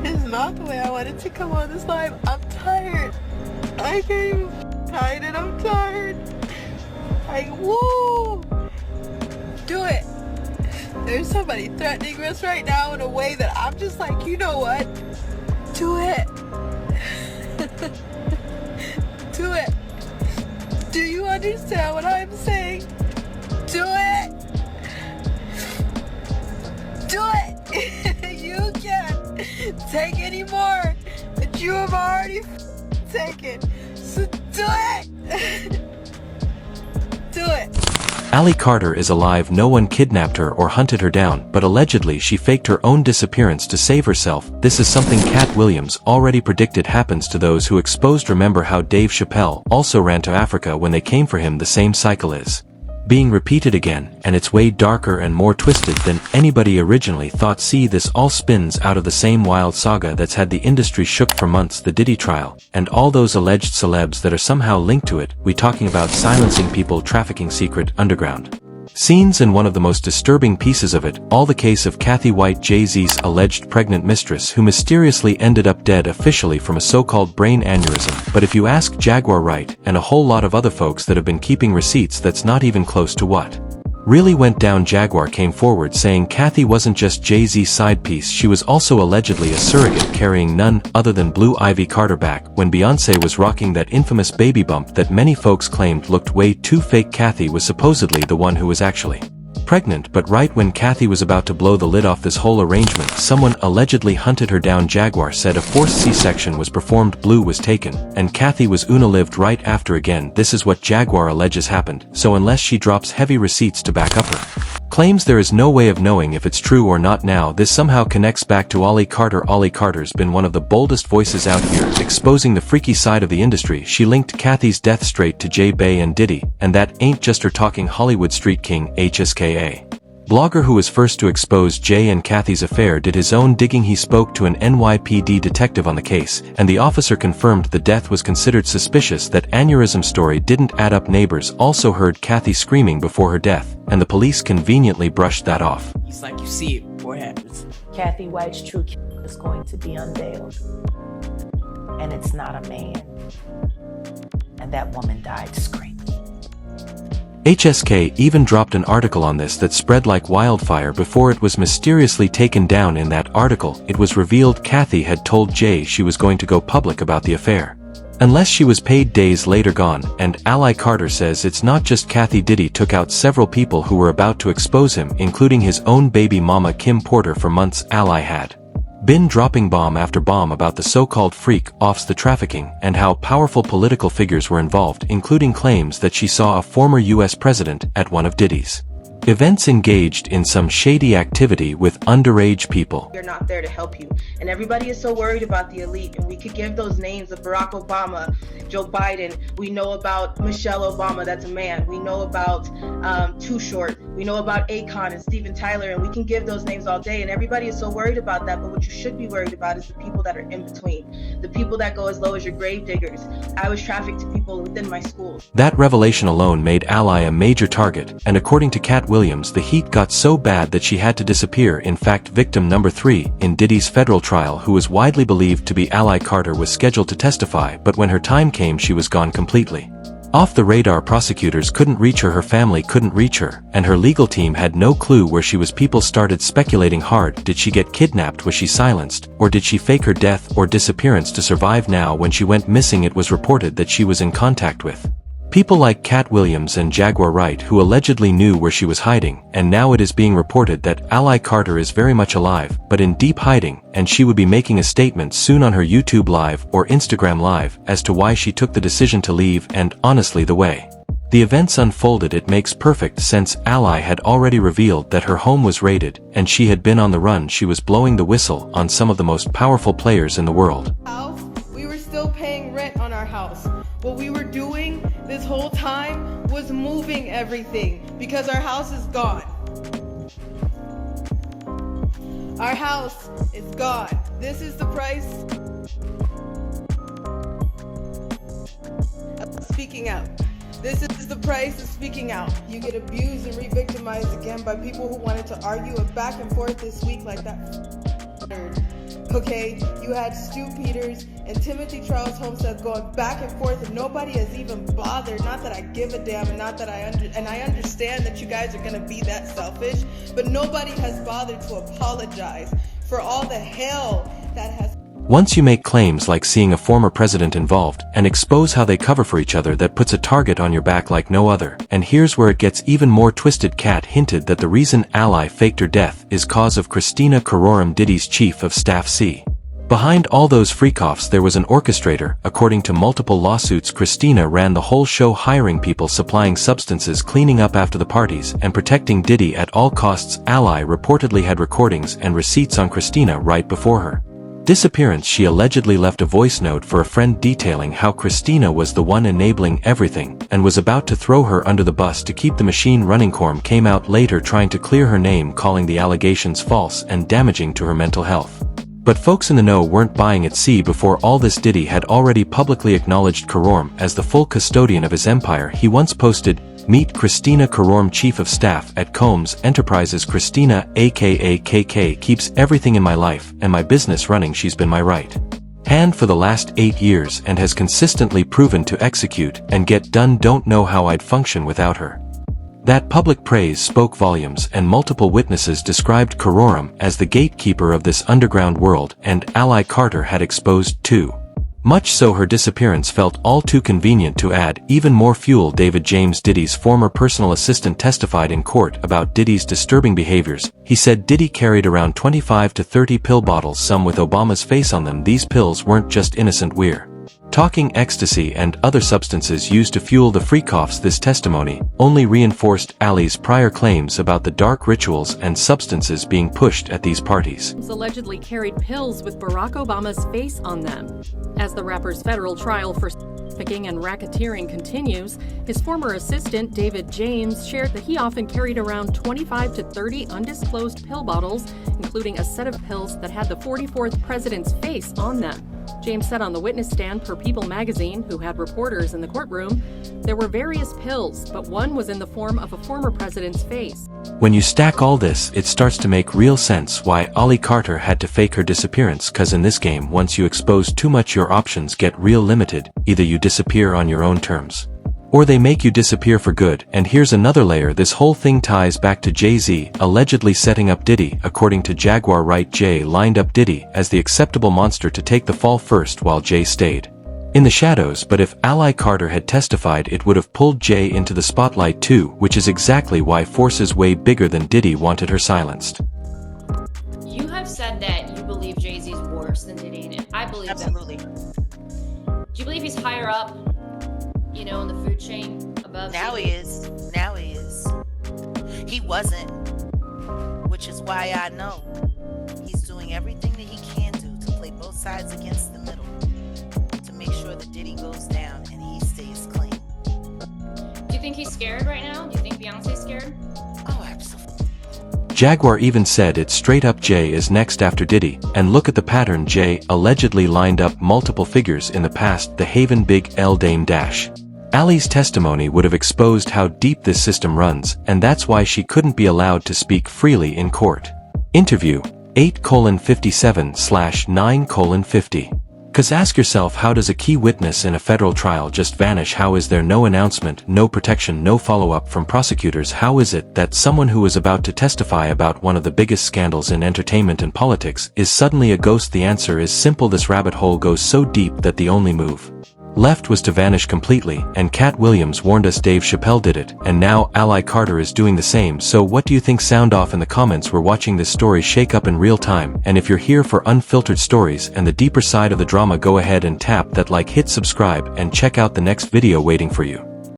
It's not the way I wanted to come on this live. I'm tired. I can't even hide it. I'm tired. Like, woo! Do it. There's somebody threatening us right now in a way that I'm just like, you know what? Do it. Do it. Do you understand what I'm saying? Do it. Do it. You can't take any more that you have already taken. So do it. Do it. Ally Carter is alive. No one kidnapped her or hunted her down, but allegedly she faked her own disappearance to save herself. This is something Katt Williams already predicted happens to those who exposed. Remember how Dave Chappelle also ran to Africa when they came for him? The same cycle is being repeated again, and it's way darker and more twisted than anybody originally thought. See, this all spins out of the same wild saga that's had the industry shook for months, the Diddy trial, and all those alleged celebs that are somehow linked to it. We talking about silencing people, trafficking, secret underground scenes, and one of the most disturbing pieces of it all, the case of Kathy White, Jay-Z's alleged pregnant mistress who mysteriously ended up dead officially from a so-called brain aneurysm. But if you ask Jaguar Wright and a whole lot of other folks that have been keeping receipts, that's not even close to what really went down. Jaguar came forward saying Kathy wasn't just Jay-Z's side piece, she was also allegedly a surrogate, carrying none other than Blue Ivy Carter back when Beyoncé was rocking that infamous baby bump that many folks claimed looked way too fake. Kathy was supposedly the one who was actually pregnant, but right when Kathy was about to blow the lid off this whole arrangement, someone allegedly hunted her down. Jaguar said a forced C-section was performed, Blue was taken, and Kathy was lived right after. Again, this is what Jaguar alleges happened, so unless she drops heavy receipts to back up her claims, there is no way of knowing if it's true or not. Now this somehow connects back to Ally Carter. Ally Carter's been one of the boldest voices out here, exposing the freaky side of the industry. She linked Kathy's death straight to J-Bay and Diddy, and that ain't just her talking. Hollywood Street King, HSKA blogger who was first to expose Jay and Kathy's affair, did his own digging. He spoke to an NYPD detective on the case, and the officer confirmed the death was considered suspicious. That aneurysm story didn't add up. Neighbors also heard Kathy screaming before her death, and the police conveniently brushed that off. It's like you see it before it happens. Kathy White's true killer is going to be unveiled, and it's not a man. And that woman died screaming. HSK even dropped an article on this that spread like wildfire before it was mysteriously taken down. In that article, it was revealed Kathy had told Jay she was going to go public about the affair unless she was paid. Days later gone, and Ally Carter says it's not just Kathy. Diddy took out several people who were about to expose him, including his own baby mama Kim Porter. For months, Ally had been dropping bomb after bomb about the so-called freak-offs, the trafficking, and how powerful political figures were involved, including claims that she saw a former U.S. president at one of Diddy's events engaged in some shady activity with underage people. We're not there to help you, and everybody is so worried about the elite, and we could give those names of Barack Obama, Joe Biden. We know about Michelle Obama, that's a man. We know about Too Short. We know about Akon and Steven Tyler, and we can give those names all day, and everybody is so worried about that. But what you should be worried about is the people that are in between, the people that go as low as your grave diggers. I was trafficked to people within my schools. That revelation alone made Ally a major target, and according to Katt Williams, the heat got so bad that she had to disappear. In fact, victim number 3 in Diddy's federal trial, who was widely believed to be Ally Carter, was scheduled to testify, but when her time came, she was gone completely off the radar. Prosecutors couldn't reach her family couldn't reach her, and her legal team had no clue where she was. People started speculating hard. Did she get kidnapped? Was she silenced? Or did she fake her death or disappearance to survive? Now, when she went missing, it was reported that she was in contact with people like Katt Williams and Jaguar Wright, who allegedly knew where she was hiding, and now it is being reported that Ally Carter is very much alive, but in deep hiding, and she would be making a statement soon on her YouTube Live or Instagram Live as to why she took the decision to leave. And honestly, the way the events unfolded, it makes perfect sense. Ally had already revealed that her home was raided, and she had been on the run. She was blowing the whistle on some of the most powerful players in the world. We were still paying rent on our house. What we were doing this whole time was moving everything because our house is gone. Our house is gone. This is the price of speaking out. This is the price of speaking out. You get abused and re-victimized again by people who wanted to argue it back and forth this week like that. Okay, you had Stu Peters and Timothy Charles Homestead going back and forth, and nobody has even bothered. Not that I give a damn, and not that I understand that you guys are gonna be that selfish, but nobody has bothered to apologize for all the hell that has. Once you make claims like seeing a former president involved and expose how they cover for each other, that puts a target on your back like no other. And here's where it gets even more twisted. Katt hinted that the reason Ally faked her death is cause of Christina Karorum, Diddy's chief of staff. See, behind all those freak-offs there was an orchestrator. According to multiple lawsuits, Christina ran the whole show, hiring people, supplying substances, cleaning up after the parties, and protecting Diddy at all costs. Ally reportedly had recordings and receipts on Christina right before her disappearance. She allegedly left a voice note for a friend detailing how Christina was the one enabling everything and was about to throw her under the bus to keep the machine running. Karorum came out later trying to clear her name, calling the allegations false and damaging to her mental health. But folks in the know weren't buying it. See, before all this, Diddy had already publicly acknowledged Karorum as the full custodian of his empire. He once posted, "Meet Christina Karorum, chief of staff at Combs Enterprises. Christina, aka KK, keeps everything in my life and my business running. She's been my right hand for the last 8 years and has consistently proven to execute and get done. Don't know how I'd function without her." That public praise spoke volumes, and multiple witnesses described Karorum as the gatekeeper of this underground world, and Ally Carter had exposed too. Much so her disappearance felt all too convenient to add even more fuel. David James, Diddy's former personal assistant, testified in court about Diddy's disturbing behaviors. He said Diddy carried around 25 to 30 pill bottles, some with Obama's face on them. These pills weren't just innocent we're talking ecstasy and other substances used to fuel the freak-offs. This testimony only reinforced Ally's prior claims about the dark rituals and substances being pushed at these parties. Allegedly carried pills with Barack Obama's face on them. As the rapper's federal trial for trafficking and racketeering continues, his former assistant, David James, shared that he often carried around 25 to 30 undisclosed pill bottles, including a set of pills that had the 44th president's face on them. James said on the witness stand per People magazine, who had reporters in the courtroom, there were various pills, but one was in the form of a former president's face. When you stack all this, it starts to make real sense why Ally Carter had to fake her disappearance, cause in this game, once you expose too much, your options get real limited. Either you disappear on your own terms, or they make you disappear for good. And here's another layer. This whole thing ties back to Jay-Z allegedly setting up Diddy. According to Jaguar, right, Jay lined up Diddy as the acceptable monster to take the fall first while Jay stayed in the shadows. But if Ally Carter had testified, it would have pulled Jay into the spotlight too, which is exactly why forces way bigger than Diddy wanted her silenced. You have said that you believe Jay-Z's worse than Diddy, and I believe Absolutely. that. Do you believe he's higher up, you know, in the food chain above? Now he is. Now he is. He wasn't, which is why I know he's doing everything that he can do to play both sides against the middle, to make sure that Diddy goes down and he stays clean. Do you think he's scared right now? Do you think Beyonce's scared? Oh, absolutely. Jaguar even said it straight up, Jay is next after Diddy. And look at the pattern. Jay allegedly lined up multiple figures in the past, the Haven Big L Dame Dash. Ally's testimony would have exposed how deep this system runs, and that's why she couldn't be allowed to speak freely in court. Interview 8:57/9:50. Cause ask yourself, how does a key witness in a federal trial just vanish? How is there no announcement, no protection, no follow-up from prosecutors? How is it that someone who is about to testify about one of the biggest scandals in entertainment and politics is suddenly a ghost? The answer is simple. This rabbit hole goes so deep that the only move left was to vanish completely, and Katt Williams warned us. Dave Chappelle did it, and now Ally Carter is doing the same. So what do you think? Sound off in the comments. We're watching this story shake up in real time, and if you're here for unfiltered stories and the deeper side of the drama, go ahead and tap that like, hit subscribe, and check out the next video waiting for you.